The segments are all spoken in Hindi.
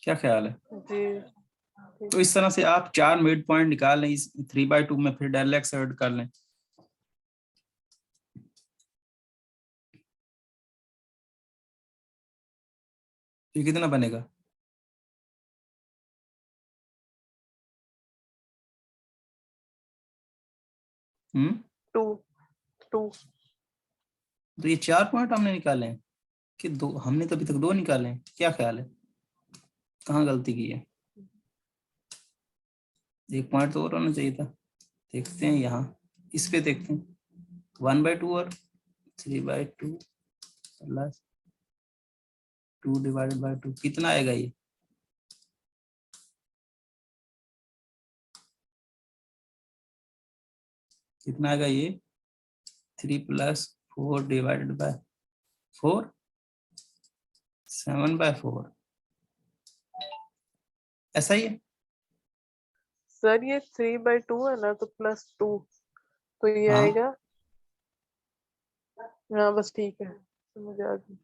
क्या ख्याल है? जी। तो इस तरह से आप 4 मिड पॉइंट निकाल लें इस 3/2 में, फिर डेल एक्स ऐड कर लें। ये कितना बनेगा? टू। तो ये 4 पॉइंट हमने निकाले हैं कि 2? हमने तो अभी तक 2 निकाले हैं। क्या ख्याल है, कहाँ गलती की है? 1 पॉइंट तो और होना चाहिए था। देखते हैं यहाँ, इस पे देखते हैं। 1/2 और 3/2 प्लस 2/2 कितना आएगा ये? कितना आएगा ये? 3 + 4/4 7/4 ऐसा ही है। सर ये 3/2 है ना, तो +2 तो ये हाँ आएगा। हाँ बस ठीक है, समझ आ गई।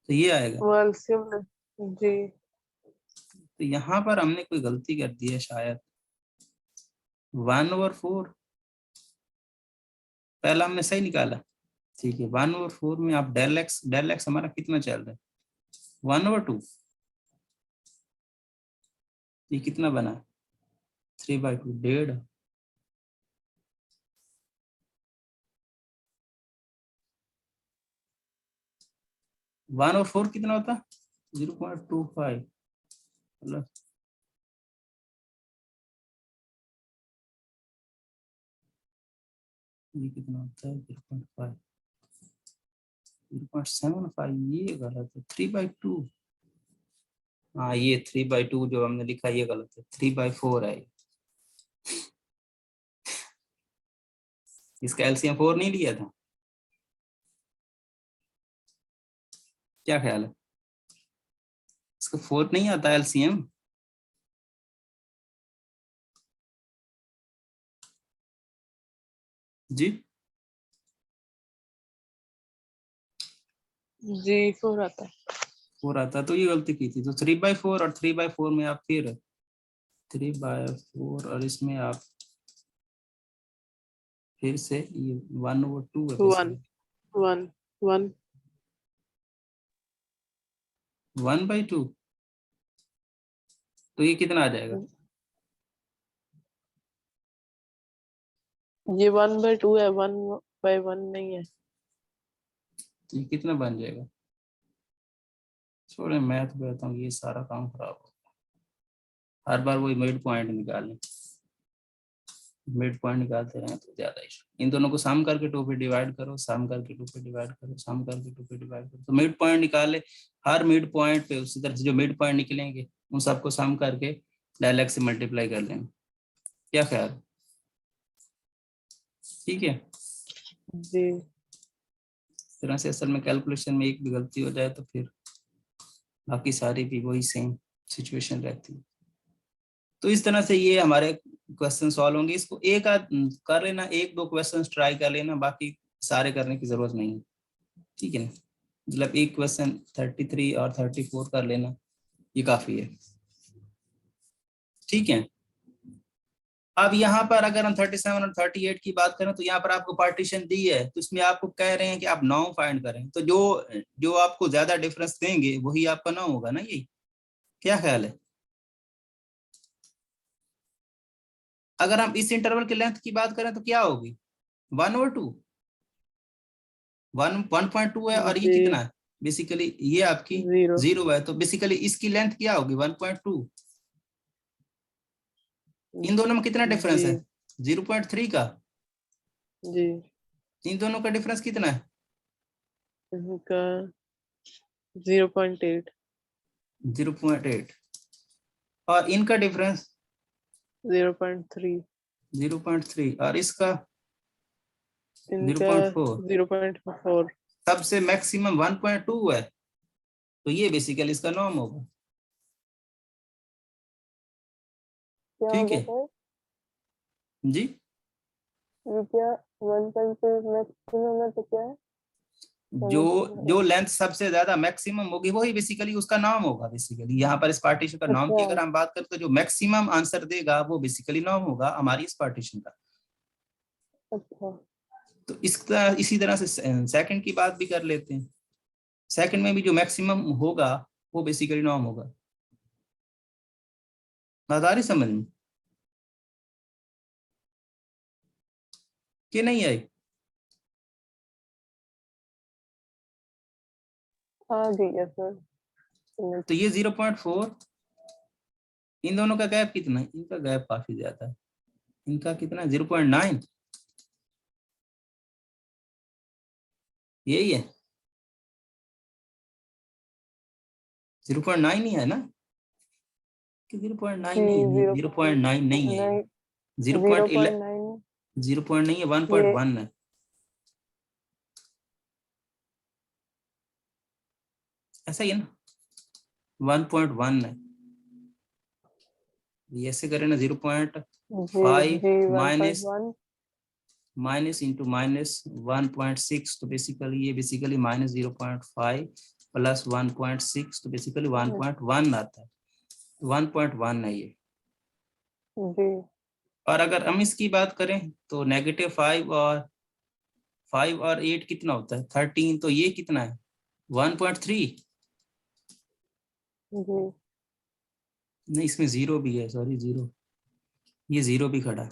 तो ये आएगा। वो एलसीएम है। जी। तो यहाँ पर हमने कोई गलती कर दी है शायद। 1/4 पहला हमने सही निकाला, ठीक है। 1/4 में आप डेल एक्स हमारा कितना चल रहा है? 1/2। ये कितना बना? 3/2 1.5। 1/4 कितना होता? 0.25 प्लस ये कितना होता है? 0.5 0.75। ये गलत है। 3/2। हाँ ये 3/2 जो हमने लिखा ये गलत है, 3/4 है। इसका एलसीएम 4 नहीं लिया था। क्या ख्याल है, इसका 4 नहीं आता एलसीएम? जी जी 4 आता है। 4 आता, तो ये गलती की थी। तो 3/4 और 3/4 में आप फिर 3/4 और इसमें आप फिर से ये 1/2 है 1 बेसिकली। 1 1 1/2 तो ये कितना आ जाएगा? ये 1/2 है, 1/1 नहीं है। तो ये कितना बन जाएगा? छोड़े, मैथ कहता हूँ ये सारा काम खराब हो। हर बार वही मिड पॉइंट निकालें, मिड पॉइंट निकालते रहें तो ज्यादा इशू। इन दोनों को सम करके 2 पे डिवाइड करो, सम करके 2 पे डिवाइड करो, सम करके 2 पे डिवाइड करो, तो मिड पॉइंट निकाले। हर मिड पॉइंट पे उसी तरह से जो मिड पॉइंट निकलेंगे उन सबको सम करके डेल एक्स से मल्टीप्लाई कर लेंगे। क्या ख्याल है? ठीक है। जी। इस तरह से असल में कैलकुलेशन में एक भी गलती हो जाए तो फिर बाकी सारी भी वही सेम सिचुएशन रहती है। तो इस तरह से ये हमारे क्वेश्चन सॉल्व होंगे। इसको एक आध कर लेना, 1-2 क्वेश्चन ट्राई कर लेना, बाकी सारे करने की जरूरत नहीं है। ठीक है ना, मतलब एक क्वेश्चन 33 और 34 कर लेना, ये काफी है। ठीक है। अब यहाँ पर अगर हम 37 और 38 की बात करें तो यहाँ पर आपको पार्टीशन दी है, तो इसमें आपको कह रहे हैं कि आप 9 फाइंड करें। तो जो जो आपको ज्यादा डिफरेंस देंगे वही आपका 9 होगा ना, यही? क्या ख्याल है? अगर हम इस इंटरवल की लेंथ की बात करें तो क्या होगी? 1/2 1.2 है, और ये जी कितना है? बेसिकली ये आपकी 0 0 है, तो बेसिकली इसकी लेंथ क्या होगी? 1.2। इन दोनों में कितना डिफरेंस जी है? 0.3 का। जी। इन दोनों का डिफरेंस कितना है? इनका 0.8 0.8। और इनका डिफरेंस 0.3 0.3, और इसका इनका 0.4। 0.4। सबसे मैक्सिमम 1.2 है, तो ये बेसिकली इसका नॉर्म होगा। क्या ठीक होगा है सर? जी। ये क्या 1.2 मैक्सिमम है तो क्या है? जो जो लेंथ सबसे ज्यादा मैक्सिमम होगी वही बेसिकली उसका नाम होगा। बेसिकली यहाँ पर इस पार्टीशन का नाम की अच्छा अगर हम बात करें तो जो मैक्सिमम आंसर देगा वो बेसिकली नाम होगा हमारी इस पार्टीशन का। अच्छा तो इसका इसी तरह से सेकंड की बात भी कर लेते हैं। सेकंड में भी जो मैक्सिमम होगा वो बेसिकली नाम होगा। बात आ रही समझ में कि नहीं आई? हाँ ठीक है सर। तो ये 0.4, इन दोनों का गैप कितना है? इनका गैप काफी ज्यादा है। इनका कितना? 0.9, यही है। 0.9 ही है ना कि 0.9 जी नहीं है? 0.9 0.9 नहीं है ये। 0.11, 0.9 0. नहीं है, ये 1.1 है। ऐसा ही है ना, 1.1 है। ये ऐसे करें ना, जी 0.5 जी माइनस 1.1 माइनस इंटू माइनस 1.6, तो बेसिकली ये बेसिकली माइनस 0.5 प्लस 1.6, तो बेसिकली 1.1 आता है। 1.1 है ये। जी और अगर हम इसकी बात करें तो -5 और 8 कितना होता है? 13, तो ये कितना है? 1.3। जी नहीं, इसमें जीरो भी है, सॉरी जीरो, ये जीरो भी खड़ा है।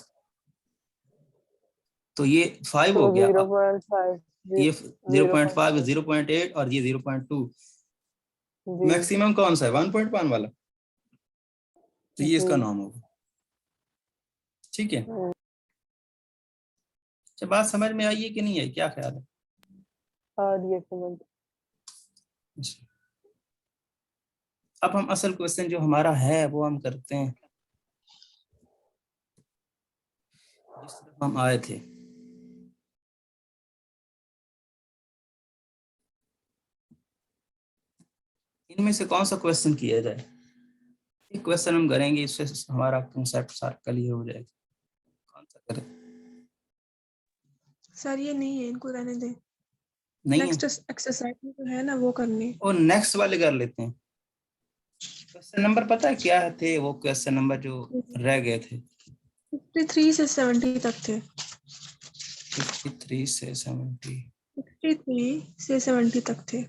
तो ये 5 तो हो गया। 0.5 ये 0.5, 0.5 0.8 और ये 0.2। जी मैक्सिमम कौन सा है? 1.1 वाला, तो ये इसका जी नाम होगा। ठीक है, अच्छा बात समझ में आई है कि नहीं आई, क्या ख्याल है? और ये समझ अब हम असल क्वेश्चन जो हमारा है वो हम करते हैं जिस तरफ हम आए थे। इनमें से कौन सा क्वेश्चन किया जाए? एक क्वेश्चन हम करेंगे, इससे हमारा कंसेप्ट सारा क्लियर हो जाएगा। कौन सा करें? सर ये नहीं है, इनको रहने दें। नहीं है, नेक्स्ट एक्सरसाइज में तो है ना, वो करनी। और नेक्स्ट वाले कर लेते हैं। क्वेश्चन नंबर पता है क्या थे? वो क्वेश्चन नंबर जो रह गए थे 53 से 70 तक थे। 53 से 70। 53 से 70 तक थे।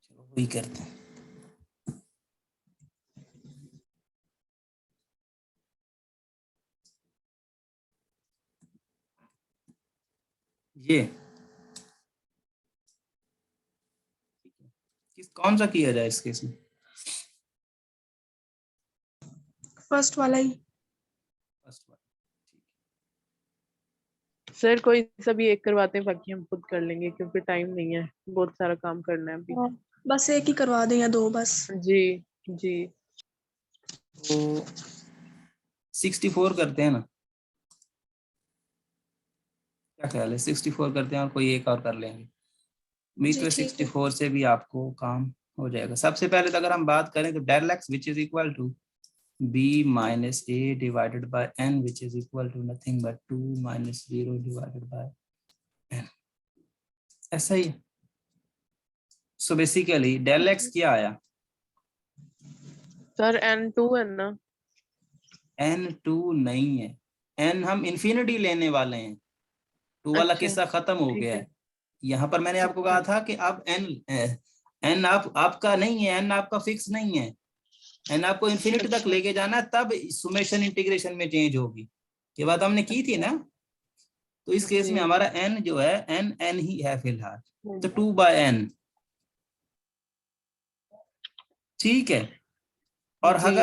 चलो वही करते हैं। ये किस कौन सा किया जाए इस केस में? फर्स्ट वाला ही। फर्स्ट वाला। सर कोई सभी एक करवाते हैं, बाकी हम खुद कर लेंगे क्योंकि टाइम नहीं है, बहुत सारा काम करना है अभी। बस एक ही करवा दें या दो बस। जी जी तो 64 करते हैं ना, क्या ख्याल है? 64 करते हैं और कोई एक और कर लेंगे। उम्मीद जी तो ठीक है। 64 से भी आपको काम हो जाएगा। सबसे पहले तो अगर हम बात करें तो del x which is equal to b minus a divided by n which is equal to nothing but 2 minus 0 divided by n, ऐसा ही। सो बेसिकली डेल एक्स क्या आया? सर N2 है ना। n2 नहीं है, n हम इन्फिनिटी लेने वाले हैं। 2 वाला अच्छा किस्सा खत्म हो ठीक गया है। है। यहाँ पर मैंने आपको अच्छा कहा था कि अब n आपका नहीं है, n आपका फिक्स नहीं है। n आपको इन्फिनिटी तक अच्छा लेके जाना है, तब सुमेशन इंटीग्रेशन में चेंज होगी। ये बात हमने की थी अच्छा ना। तो इस केस जी में हमारा n जो है n ही है फिलहाल, तो 2/n। ठीक है। और जी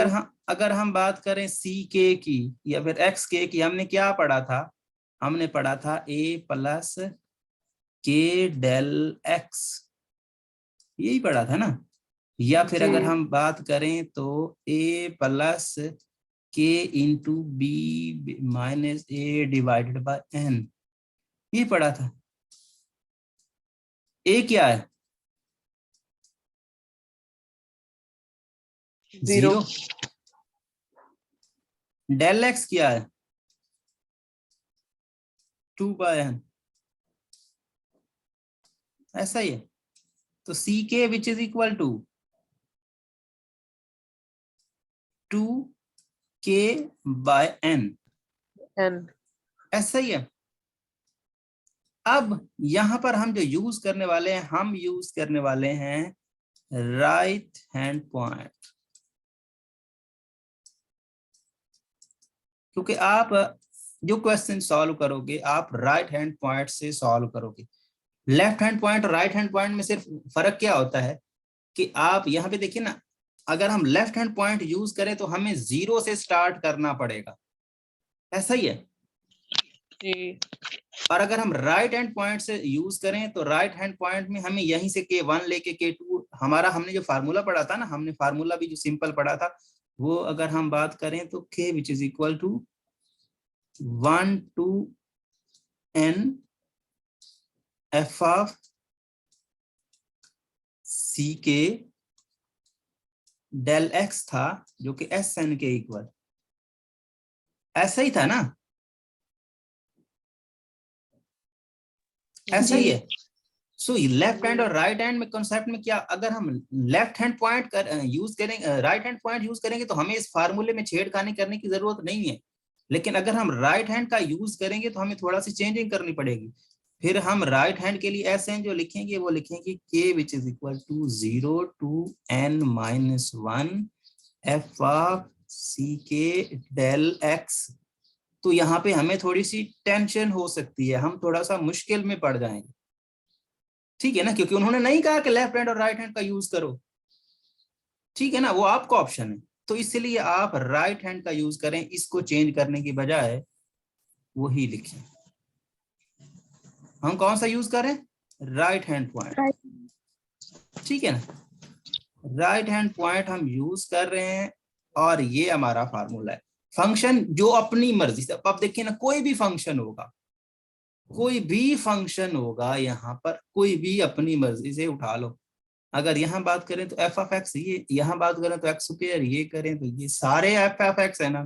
अगर हम बात करें सी के की या फिर एक्स के की, हमने क्या पढ़ा था? हमने पढ़ा था a प्लस के डेल एक्स, यही पढ़ा था ना। या फिर जी अगर हम बात करें तो a plus k into B minus A divided by N, ये पढ़ा था। a क्या है? 0 0। डेल एक्स क्या है? 2/n। ऐसा ही है। तो C k which is equal to 2k by n, N ऐसा ही है। अब यहां पर हम जो यूज करने वाले हैं, हम यूज करने वाले हैं राइट हैंड पॉइंट, क्योंकि आप जो क्वेश्चन सॉल्व करोगे आप राइट हैंड पॉइंट से सॉल्व करोगे। लेफ्ट हैंड पॉइंट और राइट हैंड पॉइंट में सिर्फ फर्क क्या होता है कि आप यहाँ पे देखिए ना, अगर हम लेफ्ट हैंड पॉइंट यूज करें तो हमें 0 से स्टार्ट करना पड़ेगा, ऐसा ही है। जी और अगर हम राइट हैंड पॉइंट से यूज करें तो राइट हैंड पॉइंट में हमें यहीं से K1 लेके K2, हमारा हमने जो फार्मूला पढ़ा था ना, हमने फार्मूला भी जो सिंपल पढ़ा था वो अगर हम बात करें तो K which is equal to 1 to n f of c k del x था, जो कि एस एन के इक्वल, ऐसा ही था ना, ऐसा ही जी। है। सो लेफ्ट हैंड और राइट हैंड में कॉन्सेप्ट में क्या, अगर हम लेफ्ट हैंड पॉइंट यूज करेंगे, राइट हैंड पॉइंट यूज करेंगे तो हमें इस फार्मूले में छेड़खानी करने की जरूरत नहीं है। लेकिन अगर हम राइट हैंड का यूज करेंगे तो हमें थोड़ा सी चेंजिंग करनी पड़ेगी। फिर हम राइट हैंड के लिए एस एन जो लिखेंगे वो लिखेंगे k which is equal to 0 to n minus 1 f of c k del x. तो यहाँ पे हमें थोड़ी सी टेंशन हो सकती है, हम थोड़ा सा मुश्किल में पड़ जाएंगे, ठीक है ना, क्योंकि उन्होंने नहीं कहा कि लेफ्ट हैंड और राइट हैंड का यूज करो, ठीक है ना, वो आपका ऑप्शन है। तो इसलिए आप राइट हैंड का यूज करें, इसको चेंज करने की बजाय वही लिखें। हम कौन सा यूज करें, राइट हैंड पॉइंट, ठीक है ना, राइट हैंड पॉइंट हम यूज कर रहे हैं और ये हमारा फार्मूला है। फंक्शन जो अपनी मर्जी से, अब देखिए ना, कोई भी फंक्शन होगा, कोई भी फंक्शन होगा, यहाँ पर कोई भी अपनी मर्जी से उठा लो। अगर यहाँ बात करें तो एफ ऑफ एक्स, ये यहाँ बात करें तो एक्स स्क्वायर, ये करें तो ये सारे एफ ऑफ एक्स है ना,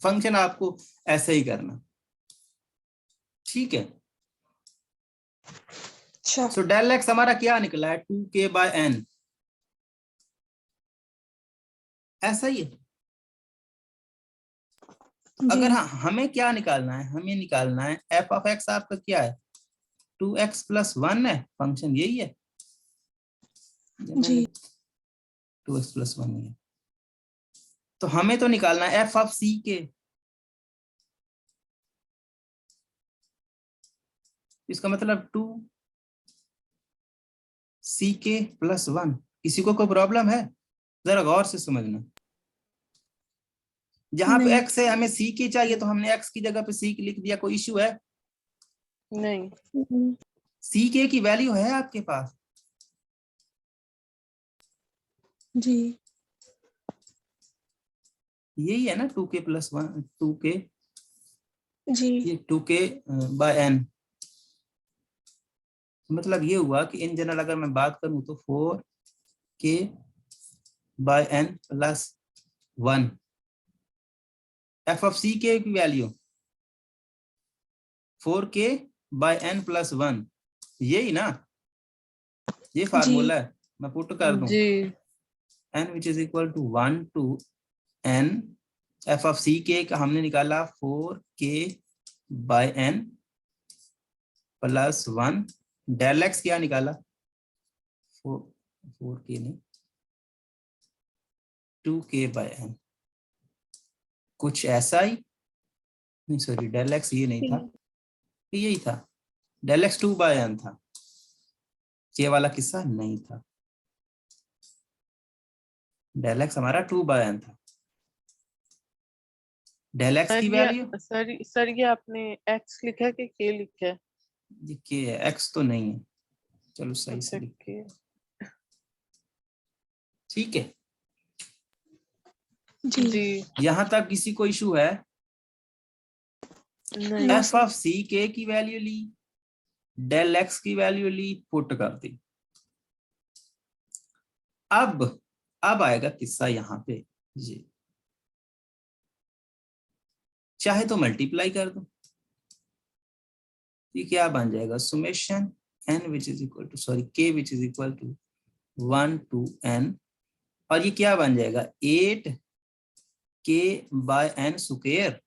फंक्शन आपको ऐसे ही करना, ठीक है। अच्छा। सो डेल एक्स हमारा क्या निकला है, 2k बाय n, ऐसा ही है। अगर हमें क्या निकालना है, हमें निकालना है एफ ऑफ एक्स, आपका क्या है 2x प्लस 1 है, फंक्शन यही है जी 2x प्लस 1 है। तो हमें तो निकालना है एफ ऑफ सी के, इसका मतलब 2 सी के प्लस 1। किसी को कोई प्रॉब्लम है, जरा गौर से समझना। जहां पे नहीं। x है हमें सी के चाहिए, तो हमने x की जगह पे सी लिख दिया, कोई इश्यू है? नहीं सी के की वैल्यू है आपके पास, जी यही है ना 2k प्लस 1, 2k, जी ये 2k बाय n। मतलब ये हुआ कि इन जनरल अगर मैं बात करूं तो 4k by n plus 1, f of c k की value 4k by n plus 1, यही ना, ये जी फार्मूला है, मैं पुट कर दूं g n which is equal to 1 to n, f of c k का हमने निकाला 4k by n plus 1, del x क्या निकाला 4k नहीं 2k बाय n, कुछ ऐसा ही नहीं, सॉरी डेल एक्स ये नहीं था, यही था, डेल एक्स 2 बाय n था, ये वाला किस्सा नहीं था, डेल एक्स हमारा 2 बाय n था। डेल एक्स की वैल्यू सर ये आपने एक्स लिखा है कि के लिखा है? ये के है, एक्स तो नहीं है, चलो सही से अच्छा लिख, के ठीक है। जी जी यहां तक किसी को इशू है? नहीं no F of c k की वैल्यू ली, डेल एक्स की वैल्यू ली, पुट कर दी। अब आएगा किस्सा यहाँ पे, ये चाहे तो मल्टीप्लाई कर दो, ये क्या बन जाएगा, summation n which is equal to k which is equal to 1 to n, और ये क्या बन जाएगा 8k by n square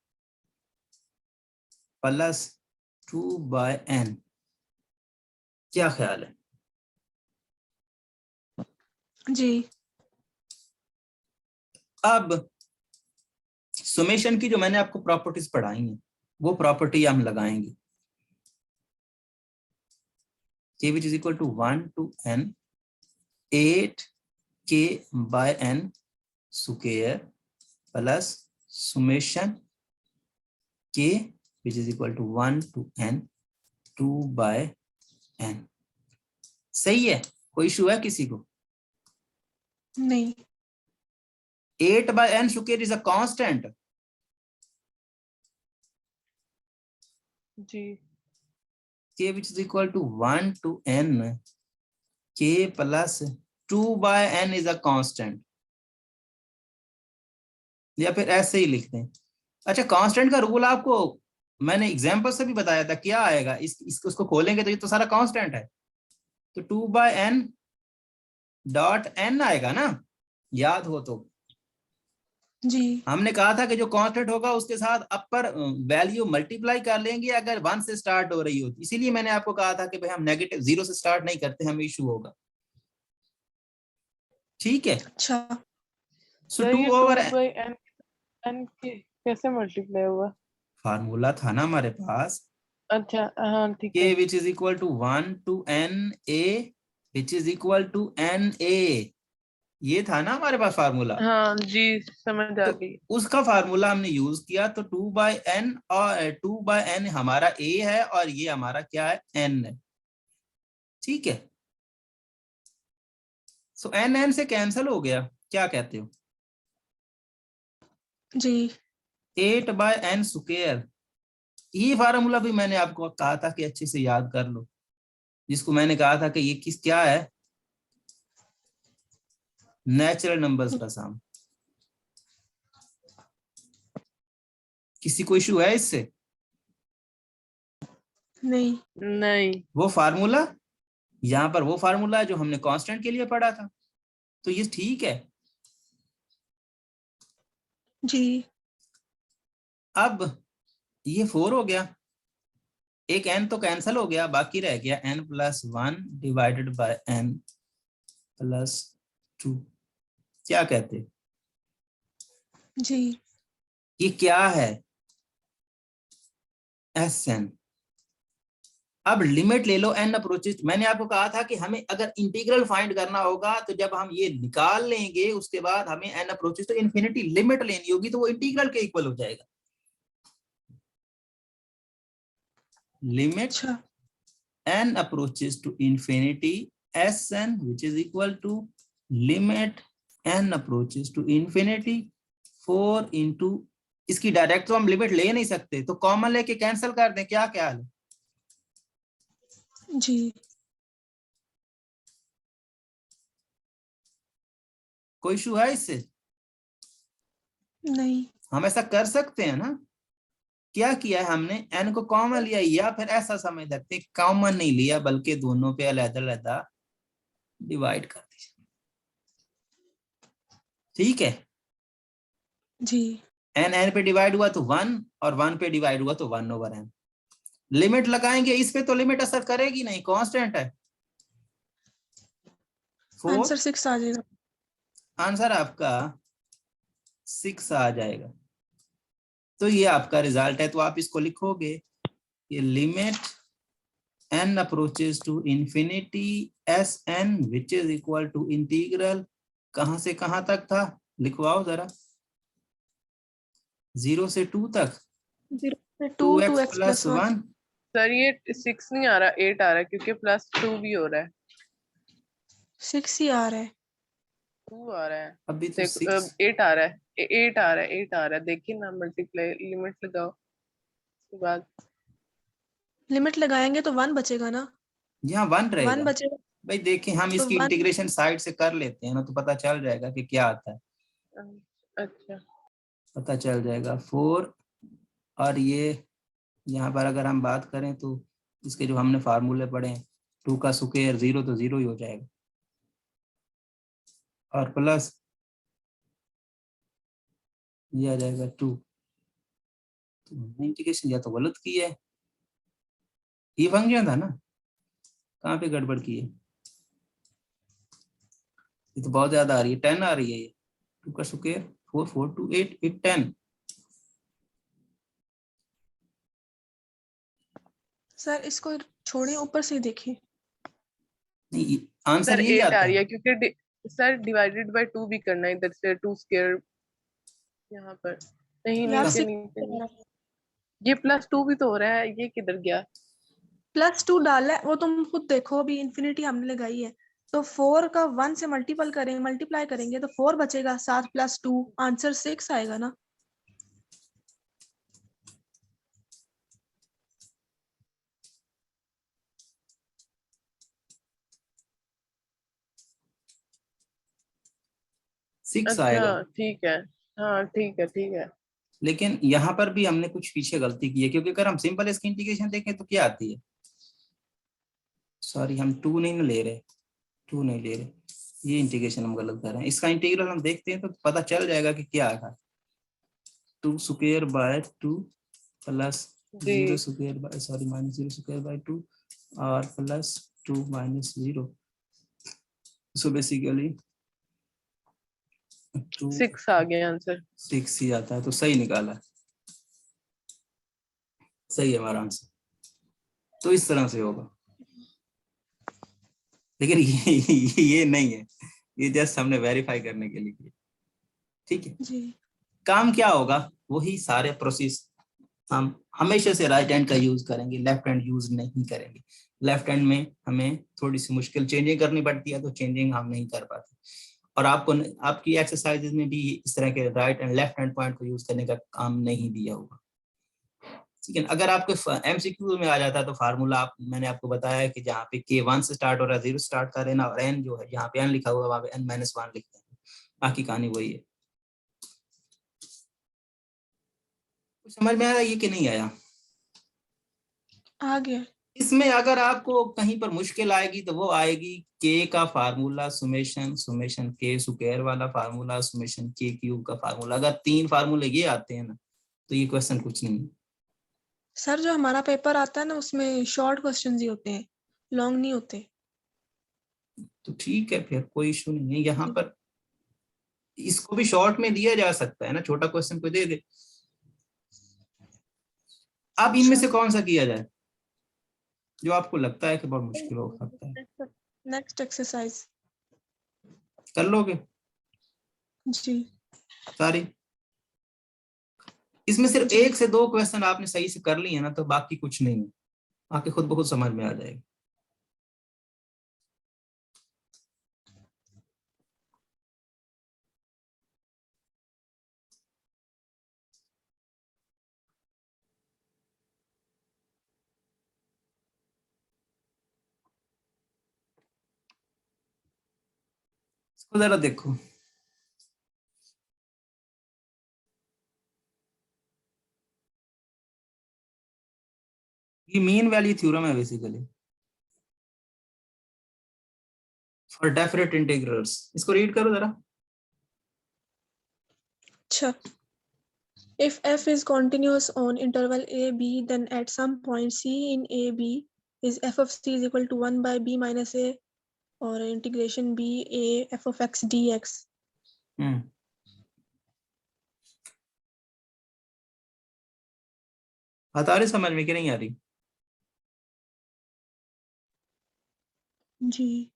plus 2 by n। क्या ख्याल है? जी। अब सुमेशन की जो मैंने आपको प्रॉपर्टीज पढ़ाई हैं वो प्रॉपर्टी हम लगाएंगे। k which is equal to 1 to n 8k by n square plus summation k which is equal to 1 to n 2 by n। सही है? कोई इशू है किसी को? नहीं। 8 by n square is a constant। Ji. k which is equal to 1 to n k plus 2 by n is a constant, या फिर ऐसे ही लिखते हैं। अच्छा, कांस्टेंट का रूल आपको मैंने एग्जांपल से भी बताया था, क्या आएगा इसको उसको खोलेंगे तो ये तो सारा कांस्टेंट है, तो 2 by n डॉट n आएगा ना, याद हो तो। जी। हमने कहा था कि जो कांस्टेंट होगा उसके साथ अपर वैल्यू मल्टीप्लाई कर लेंगे अगर 1 से स्टार्ट हो रही होती। इसीलिए मैंने आपको कहा था कि भाई हम नेगेटिव 0 से स्टार्ट नहीं करते, हमें इशू होगा। ठीक है। अच्छा। सो सर 2 ये ओवर 2 by n कैसे मल्टीप्लाई हुआ? फार्मूला था ना हमारे पास, अच्छा हाँ ठीक k है। which is equal to 1 to n a which is equal to n a, ये था ना हमारे पास फार्मूला। हाँ जी समझ आ तो गई। उसका फार्मूला हमने यूज किया, तो 2 by n और 2 by n हमारा a है और ये हमारा क्या है n है। ठीक है। सो n से कैंसिल हो गया, क्या कहते हो? जी। 8 by n स्क्वायर, ये फार्मूला भी मैंने आपको कहा था कि अच्छे से याद कर लो, जिसको मैंने कहा था कि ये क्या है, नेचुरल नंबर्स का सम। किसी को इशू है इससे? नहीं। नहीं। वो फार्मूला यहाँ पर वो फार्मूला है जो हमने कांस्टेंट के लिए पढ़ा था, तो ये ठीक है। जी। अब ये 4 हो गया, एक n तो कैंसिल हो गया, बाकी रह गया n plus 1 divided by n plus 2। क्या कहते? जी। ये क्या है? Sn। अब लिमिट ले लो n अप्रोचेस। मैंने आपको कहा था कि हमें अगर इंटीग्रल फाइंड करना होगा तो जब हम ये निकाल लेंगे उसके बाद हमें n अप्रोचेस तो इन्फिनिटी लिमिट लेनी होगी, तो वो इंटीग्रल के इक्वल हो जाएगा। लिमिट अच्छा। n approaches to infinity Sn which is equal to limit n approaches to infinity 4 into, इसकी डायरेक्ट तो हम लिमिट ले नहीं सकते, तो कॉमन लेके कैंसिल कर दें, क्या ख्याल है? जी। कोई इशू है इससे? नहीं। हम ऐसा कर सकते हैं ना। क्या किया है हमने, n को कॉमन लिया, या फिर ऐसा समझ सकते हैं कॉमन नहीं लिया बल्कि दोनों पे अलग-अलग डिवाइड कर दीजिए। ठीक है। जी। n पे डिवाइड हुआ तो 1 और 1 पे डिवाइड हुआ तो 1 ओवर n। लिमिट लगाएंगे इस पे तो लिमिट असर करेगी नहीं, कांस्टेंट है। 4, आंसर 6 आ जाएगा। आंसर आपका 6 आ जाएगा। तो ये आपका रिजल्ट है, तो आप इसको लिखोगे, ये limit n approaches to infinity Sn which is equal to integral कहां से कहां तक था, लिखवाओ जरा। 0 से 2 तक 0 से 2 2x 2x प्लस + 1। 1। सर ये 6 नहीं आ रहा, 8 आ रहा है क्योंकि +2 भी हो रहा है। 6 ही आ रहा है। 2 आ रहा है। अभी तो देखो 6 8 आ रहा है, 8 आ रहा है, 8 आ रहा है। देखिए ना, मल्टीप्लाई लिमिट लगाओ उसके बाद। लिमिट लगाएंगे तो 1 बचेगा ना। यहाँ 1 रहेगा। 1 बचेगा भाई देखें, हम तो इसकी 1। इंटीग्रेशन साइड से कर लेते हैं ना, तो पता चल जाएगा कि क्या आता है। अच्छा पता चल जाएगा 4, और ये यहाँ पर अगर हम बात करें तो इसके जो हमने फार्मूले पढ़े हैं 2 का स्क्वायर 0 तो 0 ही हो जाएगा, और प्लस ये आ जाएगा 2। तो इंटीग्रेशन या तो गलत की है, ये फंक्शन था ना, कहाँ पे गड़बड़ की है? ये तो बहुत ज्यादा आ रही है, 10 आ रही है ये। 2 का स्क्वायर 4 4 2 8 8 10। सर इसको छोड़े, ऊपर से देखिए। नहीं, आंसर सर यही 8 आ आता रही है। है क्योंकि सर डिवाइडेड बाय 2 भी करना है, इधर से 2 स्क्वायर यहाँ पर नहीं, यार नीचे से नीचे नहीं। ये +2 भी तो हो रहा है, ये किधर गया? +2 डाला है, वो तुम खुद देखो, अभी इन्फिनिटी हमने लगाई है, तो 4 का 1 से मल्टीप्लाई करेंगे तो 4 बचेगा, 7 + 2 आंसर 6 आएगा ना। सिक्स आएगा। अच्छा ठीक है, हाँ ठीक है ठीक है। लेकिन यहाँ पर भी हमने कुछ पीछे गलती की है, क्योंकि अगर हम सिंपल इसकी इंटीग्रेशन देखें तो क्या आती है, सॉरी हम 2 नहीं ले रहे, 2 नहीं ले रहे, ये इंटीग्रेशन हम गलत कर रहे हैं। इसका इंटीग्रल हम देखते हैं तो पता चल जाएगा कि क्या आएगा, 2 स्क्वायर बाय 2 प्लस जी 0 square by sorry minus 0 square by 2 और प्लस 2 माइनस 0। सो बेसिकली 2 6 आ गया आंसर। 6 ही आता है, तो सही निकाला, सही है हमारा आंसर। तो इस तरह से होगा, लेकिन ये नहीं है, ये जस्ट हमने वेरीफाई करने के लिए किया। ठीक है, जी काम क्या होगा, वही सारे प्रोसेस हम हमेशा से राइट हैंड का यूज करेंगे, लेफ्ट हैंड यूज नहीं करेंगे। लेफ्ट हैंड में हमें थोड़ी सी मुश्किल चेंजिंग करनी पड़ती है, तो चेंजिंग हम नहीं कर पाते। और आपको आपकी एक्सरसाइजेज में भी इस तरह के right and left hand point को यूज करने का काम नहीं दिया होगा। ठीक है, अगर आपको एमसीक्यू में आ जाता है तो फार्मूला मैंने आपको बताया कि जहाँ पे के 1 से स्टार्ट हो रहा है 0 स्टार्ट कर लेना, और एन जो है जहाँ पे एन लिखा हुआ है वहाँ पे n-1 लिख देना, बाकी कहानी वही है। कुछ समझ में आया ये कि नहीं आया? आ गया। इसमें अगर आपको कहीं पर मुश्किल आएगी तो वो आएगी के का फार्मूला सुमेशन, सुमेशन के स्क्वायर वाला फार्मूला, सुमेशन के क्यूब का फार्मूला। अगर 3 फार्मूले ये आते हैं ना तो ये क्वेश्चन कुछ नहीं है। सर जो हमारा पेपर आता है ना, उसमें शॉर्ट क्वेश्चंस ही होते हैं, लॉन्ग नहीं होते। तो ठीक है, फिर कोई इशू नहीं है। यहाँ पर इसको भी शॉर्ट में दिया जा सकता है ना, छोटा क्वेश्चन को दे दे। अब इनमें से कौन सा किया जाए जो आपको लगता है कि बहुत मुश्किल हो सकता है? नेक्स्ट एक्सरसाइज कर लोगे जी। सारी? इसमें सिर्फ जी 1 से 2 क्वेश्चन आपने सही से कर लिए है ना, तो बाकी कुछ नहीं है, बाकी खुद ब खुद समझ में आ जाएगा। इसको जरा देखो, ये मीन वैल्यू थ्योरम है बेसिकली फॉर डेफिनेट इंटीग्रल्स। इसको रीड करो जरा। अच्छा, if f is continuous on interval a b, then at some point c in a b is f of c is equal to 1 by b minus a, or integration b a f of x dx. बात आ रही समझ में कि नहीं आ रही? जी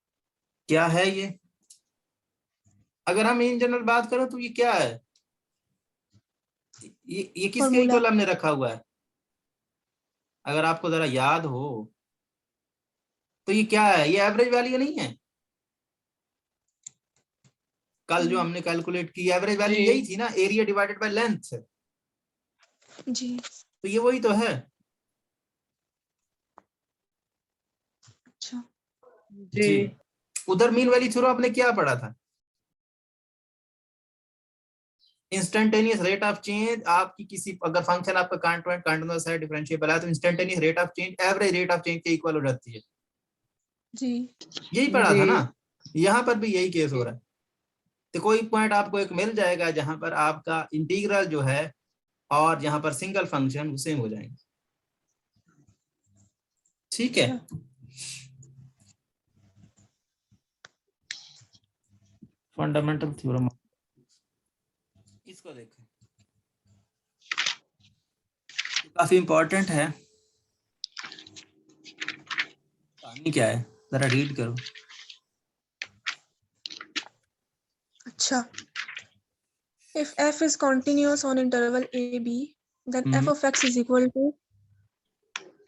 क्या है ये? अगर हम इन जनरल बात करें तो ये क्या है, ये किसके फॉर्मूला। इक्वल हमने रखा हुआ है? अगर आपको जरा याद हो तो ये क्या है, ये एवरेज वैल्यू नहीं है? कल जो हमने कैलकुलेट की एवरेज वैल्यू जी यही थी ना, एरिया डिवाइडेड बाय लेंथ। जी तो ये वही तो है। अच्छा जी जी, उधर मीन वैल्यू थ्योरम आपने क्या पढ़ा था? इंस्टेंटेनियस रेट ऑफ चेंज आपकी किसी, अगर फंक्शन आपका कांस्टेंट है डिफरेंशिएबल है, तो instantaneous rate of change average rate of change के इक्वल हो जाती है। जी यही पढ़ा था जी ना, यहाँ पर भी यही केस हो रहा है। तो कोई पॉइंट आपको एक मिल जाएगा जहां पर आपका इंटीग्रल जो है और यहाँ पर सिंगल फंक्शन सेम हो जाएंगे। ठीक है, अच्छा फंडामेंटल थ्योरम इसको देखो, काफी इंपॉर्टेंट है। कहानी क्या है जरा रीड करो। अच्छा if f is continuous on interval a b then f of x is equal to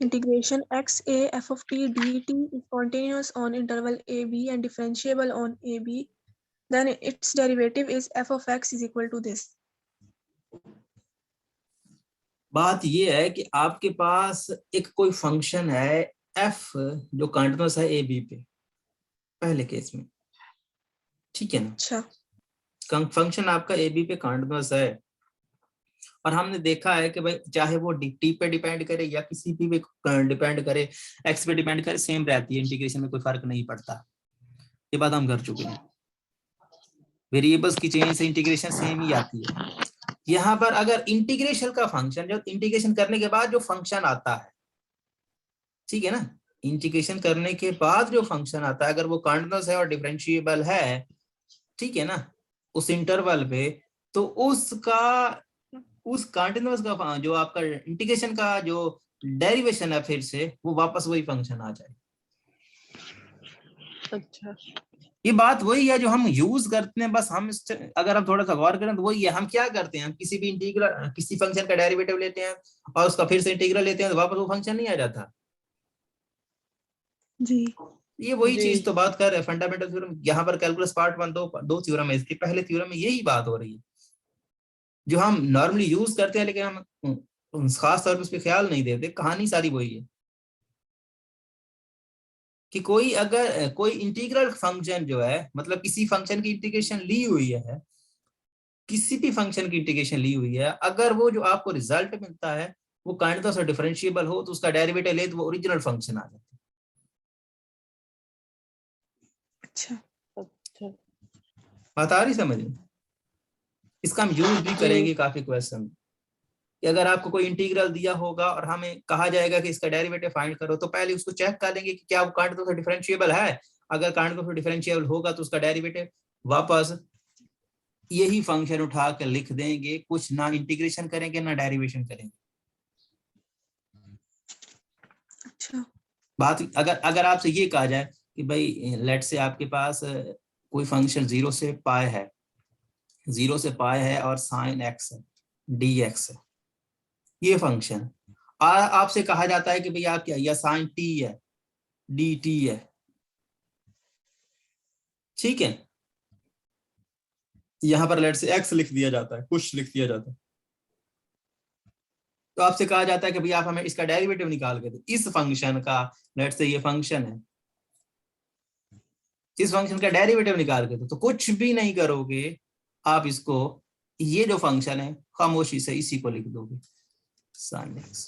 integration x a f of t dt is continuous on interval a b and differentiable on a b then its derivative is f of x is equal to this. बात ये है कि आपके पास एक कोई फंक्शन है f जो कंटिन्यूअस है ए बी पे, पहले केस में, ठीक है ना। अच्छा फंक्शन आपका ए बी पे कंटिन्यूअस है और हमने देखा है कि भाई चाहे वो टी पे डिपेंड करे या किसी भी डिपेंड करे, एक्स पे डिपेंड करे, सेम रहती है, इंटीग्रेशन में कोई फर्क नहीं पड़ता। ये बात हम कर चुके हैं, वेरिएबल्स की चेंज से इंटीग्रेशन सेम ही आती है। यहाँ पर अगर इंटीग्रेशन का फंक्शन, जो इंटीग्रेशन करने के बाद जो फंक्शन आता है, ठीक है ना, इंटीग्रेशन करने के बाद जो फंक्शन आता है अगर वो कंटीन्यूअस है और डिफरेंशिएबल है, ठीक है ना, उस इंटरवल पे, तो उसका उस कंटीन्यूअस का जो आपका इंटीग्रेशन का जो डेरिवेशन है फिर से वो वापस वही फंक्शन आ जाए। अच्छा ये बात वही है जो हम यूज करते हैं, बस हम अगर हम थोड़ा सा गौर करें तो वही है। हम क्या करते हैं, हम किसी भी इंटीग्रल किसी फंक्शन का डेरिवेटिव लेते हैं और उसका फिर से इंटीग्रल लेते हैं तो वापस वो फंक्शन नहीं आ जाता। जी ये वही जी चीज तो बात कर रहे हैं फंडामेंटल थ्योरम। यहाँ पर कैलकुलस पार्ट 1 दो थ्योरम है, इसके पहले थ्योरम में यही बात हो रही है जो हम नॉर्मली यूज करते हैं, लेकिन हम खास तौर पर उस पर ख्याल नहीं देते। कहानी सारी वही है कि कोई अगर कोई इंटीग्रल फंक्शन जो है, मतलब किसी फंक्शन की इंटीग्रेशन ली हुई है, किसी भी फंक्शन की इंटीग्रेशन ली हुई है, अगर वो जो आपको रिजल्ट मिलता है वो काइंड ऑफ डिफरेंशिएबल हो तो उसका डेरिवेटिव ले तो वो ओरिजिनल फंक्शन आ जाता है। अच्छा अच्छा बात आ रही समझ में? इसका हम यूज भी जी करेंगे काफी क्वेश्चन कि अगर आपको कोई इंटीग्रल दिया होगा और हमें कहा जाएगा कि इसका डेरिवेटिव फाइंड करो, तो पहले उसको चेक कर लेंगे कि क्या वो काइंड ऑफ डिफरेंशिएबल है। अगर काइंड ऑफ डिफरेंशिएबल होगा तो उसका डेरिवेटिव वापस यही फंक्शन उठा कर लिख देंगे, कुछ ना इंटीग्रेशन करेंगे ना डेरिवेशन करेंगे। अच्छा बात अगर अगर आपसे ये कहा जाए कि भाई लेट से आपके पास कोई फंक्शन 0 से पाई है, 0 से पाई है और साइन एक्स है, डी एक्स है, ये फंक्शन आपसे कहा जाता है कि भाई आप क्या, या साइन टी है, डी टी है, ठीक है। यहां पर लेट से एक्स लिख दिया जाता है, कुछ लिख दिया जाता है, तो आपसे कहा जाता है कि भाई आप हमें इसका डेरिवेटिव निकाल के दो। इस फंक्शन का, लेट से ये फंक्शन है, इस फंक्शन का डेरिवेटिव निकाल के दो। तो कुछ भी नहीं करोगे आप, इसको ये जो फंक्शन है खामोशी से इसी को लिख दोगे sin x।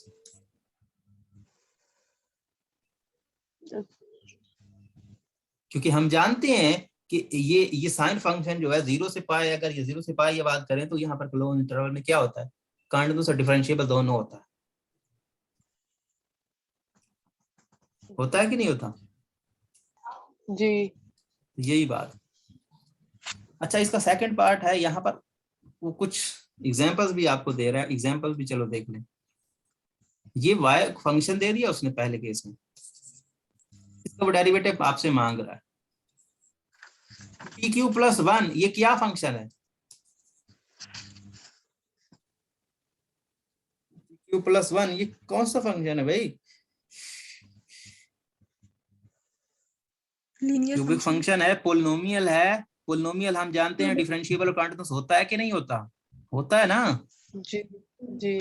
क्योंकि हम जानते हैं कि ये साइन फंक्शन जो है 0 से पाई, अगर ये 0 से पाई ये बात करें तो यहाँ पर क्लोज इंटरवल में क्या होता है, कंटीन्यूअस और डिफरेंशिएबल दोनों होता है कि नहीं होता? जी यही बात। अच्छा, इसका सेकंड पार्ट है, यहाँ पर वो कुछ एग्जांपल्स भी आपको दे रहा है, एग्जांपल्स भी चलो देख लें। ये y फंक्शन दे दिया उसने पहले केस में, इसका वो डेरिवेटिव आपसे मांग रहा है पी क्यू प्लस 1। ये क्या फंक्शन है, क्यू प्लस 1, ये कौन सा फंक्शन है भाई? लीनियर क्यूबिक फंक्शन फंक्शन है, पोलिनोमियल है। पोलिनोमियल हम जानते हैं क्यूबिक डिफरेंशिएबल और कंटीन्यूअस होता है कि नहीं होता? होता है ना। जी जी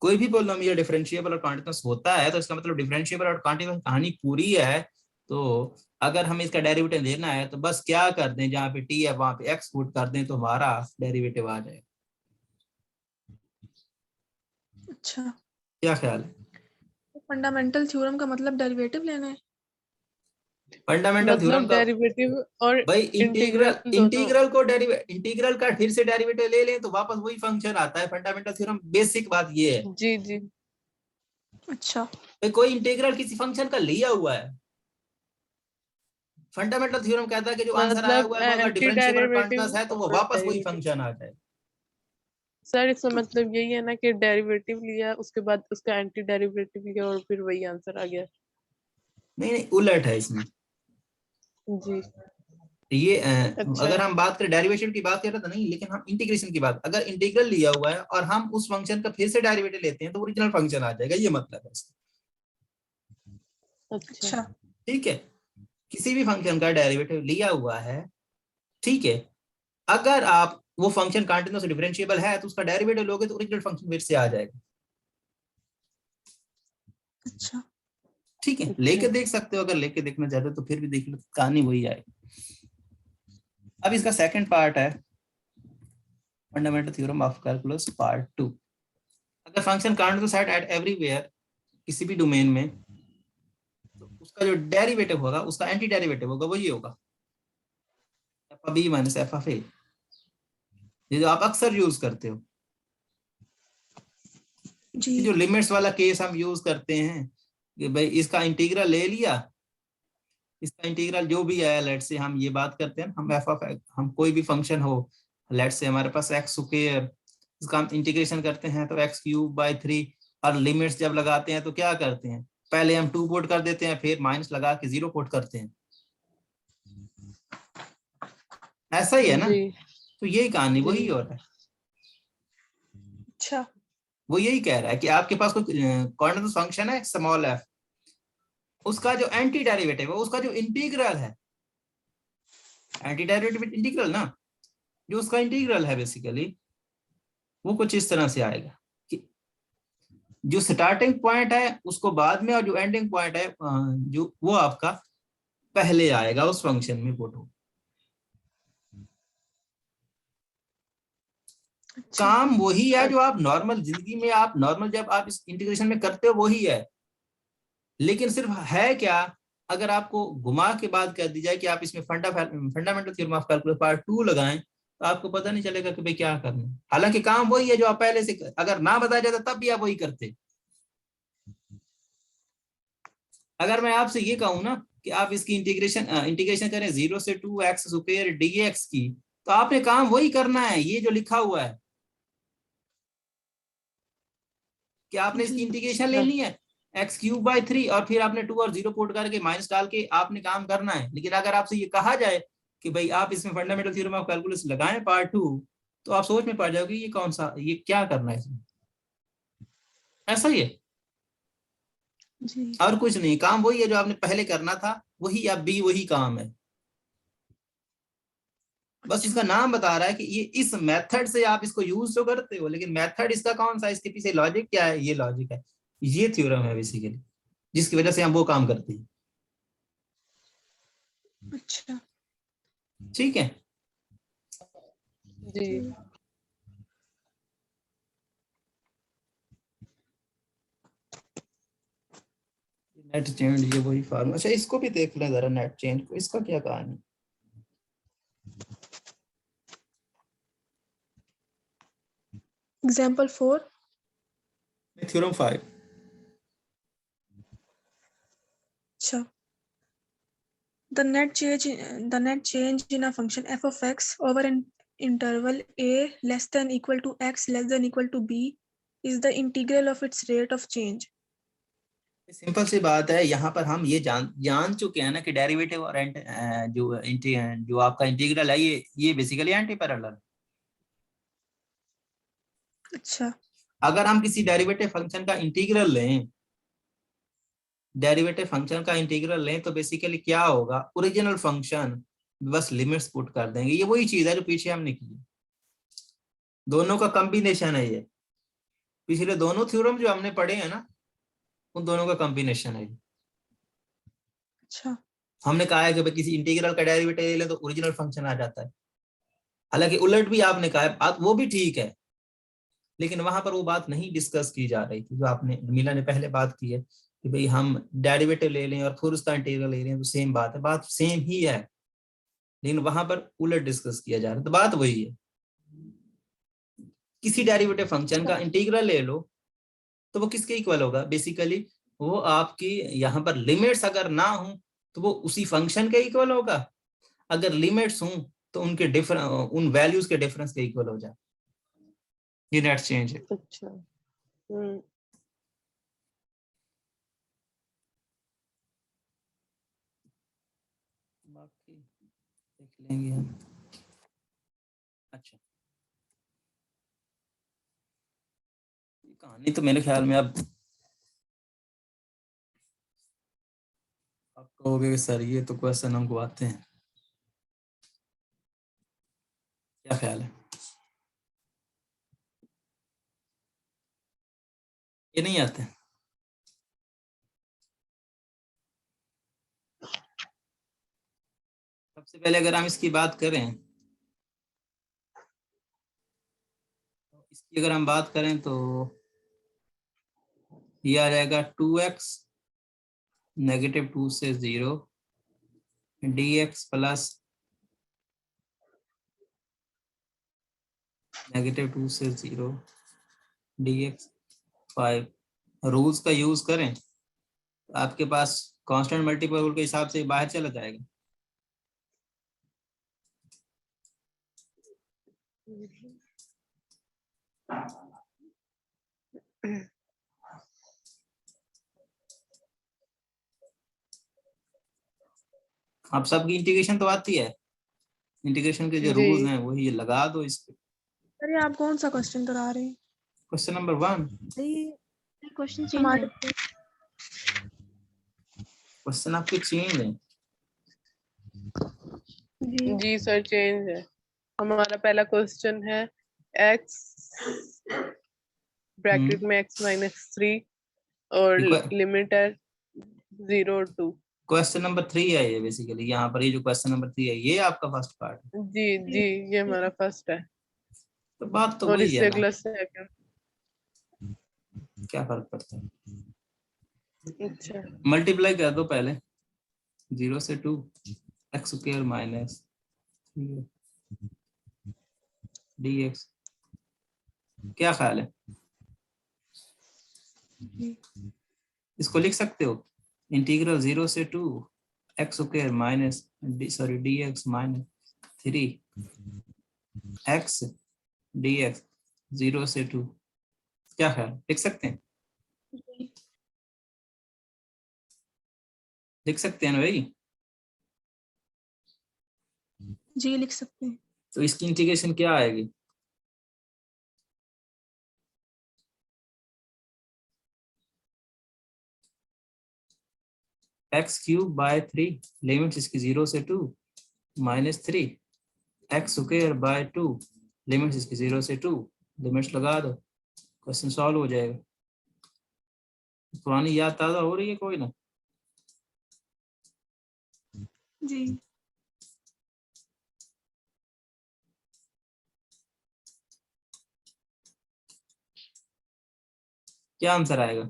कोई भी पोलिनोमियल डिफरेंशिएबल और कंटीन्यूअस होता है तो इसका मतलब डिफरेंशिएबल और कंटीन्यूअस कहानी पूरी है। तो अगर हमें इसका डेरिवेटिव लेना है तो बस क्या कर दें, जहाँ पे टी है वहां पे एक्स पुट कर दें तो हमारा डेरिवेटिव आ जाएगा। अच्छा क्या ख्याल है? फंडामेंटल थ्योरम का मतलब डेरिवेटिव लेना है। फंडामेंटल थ्योरम मतलब का डेरिवेटिव और भाई इंटीग्रल दोनों। इंटीग्रल का फिर से डेरिवेटिव ले लें तो वापस वही फंक्शन आता है। फंडामेंटल थ्योरम बेसिक बात ये है। जी जी। अच्छा भाई कोई इंटीग्रल किसी फंक्शन का लिया हुआ है, फंडामेंटल थ्योरम कहता है कि जो आंसर आया मतलब हुआ है वो अगर एंटी डिफरेंशिएबल डेरिवेटिव क्वांटिटी है तो वो और वापस वही डेरिवेटिव। फंक्शन आ जाए। सर इसका मतलब यही है ना कि डेरिवेटिव लिया उसके बाद उसका एंटी डेरिवेटिव लिया और फिर वही आंसर आ गया। नहीं नहीं, उलट है इसमें। जी। ये अच्छा। अगर हम बात करें डेरिवेशन की बात करें तो नहीं, लेकिन हम इंटीग्रेशन की बात, अगर इंटीग्रल लिया हुआ है और हम उस फंक्शन का फिर से डेरिवेटिव लेते हैं तो ओरिजिनल फंक्शन आ जाएगा, ये मतलब है इसका। अच्छा। अच्छा ठीक है, किसी भी फंक्शन का डेरिवेटिव लिया हुआ है, ठीक है, अगर आप वो फंक्शन कंटीन्यूअस डिफरेंशिएबल है तो उसका डेरिवेटिव लोगे तो ओरिजिनल फंक्शन फिर से आ जाएगा। अच्छा ठीक है, अच्छा। लेके देख सकते हो, अगर लेके देखना चाहते हो तो फिर भी देख लो, कहानी वही आएगी। अब इसका सेकंड पार्ट है fundamental theorem of calculus part 2। अगर फंक्शन कंटीन्यूअस है एट एवरीवेयर, किसी भी डोमेन में, तो उसका जो डेरिवेटिव होगा, उसका एंटी डेरिवेटिव होगा, वो ये होगा f of b minus f of a, ये जो आप अक्सर यूज करते हो। जी ये जो लिमिट्स वाला केस हम यूज करते हैं कि भाई इसका इंटीग्रल ले लिया, इसका इंटीग्रल जो भी है, लेट से हम ये बात करते हैं, हम एफ ऑफ हम कोई भी फंक्शन हो, लेट से हमारे पास एक्स स्क्वायर, इसका हम इंटीग्रेशन करते हैं तो एक्स क्यूब बाई 3, और लिमिट्स जब लगाते हैं तो क्या करते हैं, पहले हम 2 पुट कर देते हैं, फिर माइनस लगा के 0 पुट करते हैं। ऐसा ही है ना? जी तो यही कहानी वही जी। हो रहा है। अच्छा वो यही कह रहा है कि आपके पास कोई कॉर्डिनेट फंक्शन है स्मॉल एफ, उसका जो एंटी डेरिवेटिव है, उसका जो इंटीग्रल है, एंटी डेरिवेटिव इंटीग्रल ना, जो उसका इंटीग्रल है बेसिकली, वो कुछ इस तरह से आएगा कि जो स्टार्टिंग पॉइंट है उसको बाद में, और जो एंडिंग पॉइंट है जो वो आपका पहले आएगा उस फंक्शन में पुट हो। अच्छा काम वही है जो आप नॉर्मल जिंदगी में, आप नॉर्मल जब आप इस इंटीग्रेशन में करते हो वही है, लेकिन सिर्फ है क्या, अगर आपको घुमा के बात कर दी जाए कि आप इसमें fundamental theorem of calculus part 2 लगाएं, तो आपको पता नहीं चलेगा कि भाई क्या करना है। हालांकि काम वही है जो आप पहले से, अगर ना बताया जाता तब भी आप वही करते। अगर मैं आपसे ये कहूँ ना कि आप इसकी इंटीग्रेशन करें 0 से 2x स्क्वायर dx की, तो आपने काम वही करना है, ये जो लिखा हुआ है कि आपने इसकी जी इंटीग्रेशन लेनी है एक्स क्यूब बाई 3, और फिर आपने 2 और 0 पुट करके माइनस डाल के आपने काम करना है। लेकिन अगर आपसे ये कहा जाए कि भाई आप इसमें फंडामेंटल थ्योरम ऑफ कैलकुलस लगाएं पार्ट 2, तो आप सोच में पड़ जाओगे ये कौन सा, ये क्या करना है इसमें। ऐसा ही है, जी और कुछ नहीं, काम वही है जो आपने पहले करना था, वही अब भी वही काम है। बस इसका नाम बता रहा है कि ये इस मेथड से आप इसको यूज तो करते हो, लेकिन मेथड इसका कौन सा, इसके पीछे लॉजिक क्या है, ये लॉजिक है, ये थ्योरम है बेसिकली, जिसकी वजह से हम वो काम करते हैं। अच्छा ठीक है, जी। जी नेट चेंज, ये वही फार्मूला। अच्छा इसको भी देख लें जरा, नेट चेंज को, इसका क्या कहानी। Example 4 theorem 5। अच्छा the net change in a function f of x over an interval a less than equal to x less than equal to b is the integral of its rate of change। Simple सी बात है, यहाँ पर हम ये जान चुके हैं ना कि डेरिवेटिव और जो आपका इंटीग्रल है, ये बेसिकली एंटी पैरेलल। अच्छा अगर हम किसी डेरिवेटिव फंक्शन का इंटीग्रल लें, तो बेसिकली क्या होगा, ओरिजिनल फंक्शन बस लिमिट्स पुट कर देंगे। ये वही चीज है जो पीछे हमने की है, दोनों का कॉम्बिनेशन है ये। पिछले दोनों थ्योरम जो हमने पढ़े हैं ना, उन दोनों का कॉम्बिनेशन है ये। अच्छा हमने कहा है कि भाई किसी इंटीग्रल का डेरिवेटिव ले लें तो ओरिजिनल फंक्शन आ जाता है। हालांकि उलट भी आपने कहा है, बात वो भी ठीक है, लेकिन वहां पर वो बात नहीं डिस्कस की जा रही थी जो आपने मीला ने पहले बात की है कि भाई हम डेरिवेटिव ले लें और फिर उसका इंटीग्रल ले लें तो सेम बात है, बात सेम ही है, लेकिन वहां पर उलट डिस्कस किया जा रहा है। तो बात वही है, किसी डेरिवेटिव फंक्शन का इंटीग्रल ले लो तो वो किसके इक्वल होगा, बेसिकली वो आपकी यहाँ पर लिमिट्स अगर ना हो तो वो उसी फंक्शन के इक्वल होगा, अगर लिमिट्स हों तो उनके डिफरेंस, उन वैल्यूज के डिफरेंस के इक्वल हो जाए। ये नेट चेंज है। अच्छा। बाकी देख लेंगे हम। अच्छा, कहानी तो मेरे ख्याल में अब आप कहोगे सर ये तो क्वेश्चन हमको आते हैं, क्या ख्याल है? ये नहीं आते? सबसे पहले अगर हम इसकी बात करें, इसकी अगर हम बात करें तो ये आ जाएगा 2x -2 से 0 dx प्लस -2 से 0 dx 5। रूल्स का यूज करें तो आपके पास कांस्टेंट मल्टीपल के हिसाब से बाहर चला जाएगा। आप सबकी इंटीग्रेशन तो आती है, इंटीग्रेशन के जो जी। रूल्स हैं वही लगा दो इस पे। अरे आप कौन सा क्वेश्चन करा रहे हैं? Question number 1। क्वेश्चन चेंज हमारे है। क्वेश्चन आपके चेंज है। जी जी सर चेंज है। हमारा पहला क्वेश्चन है x ब्रैकेट में x -3 और लिमिट है 0 2। क्वेश्चन नंबर 3 है ये, बेसिकली यहाँ पर ये जो क्वेश्चन नंबर 3 है ये आपका फर्स्ट पार्ट है। जी जी ये हमारा फर्स्ट है तो बात तो और वही इससे है ना, अगला सेकंड। क्या फर्क पड़ता है? अच्छा मल्टीप्लाई कर दो पहले 0 से 2 x स्क्वायर माइनस dx। क्या ख्याल है? इसको लिख सकते हो इंटीग्रल 0 से 2 x square minus dx minus 3 x dx 0 से 2। क्या ख्याल, लिख सकते हैं? लिख सकते हैं ना भाई? जी लिख सकते हैं। तो इसकी इंटीग्रेशन क्या आएगी? x³/3 लिमिट इसकी 0 से 2 -3 x स्क्वायर बाय 2 लिमिट इसकी 0 से 2। लिमिट्स लगा दो, क्वेश्चन सॉल्व हो जाएगा। पुरानी याद ताजा हो रही है कोई ना? जी क्या आंसर आएगा?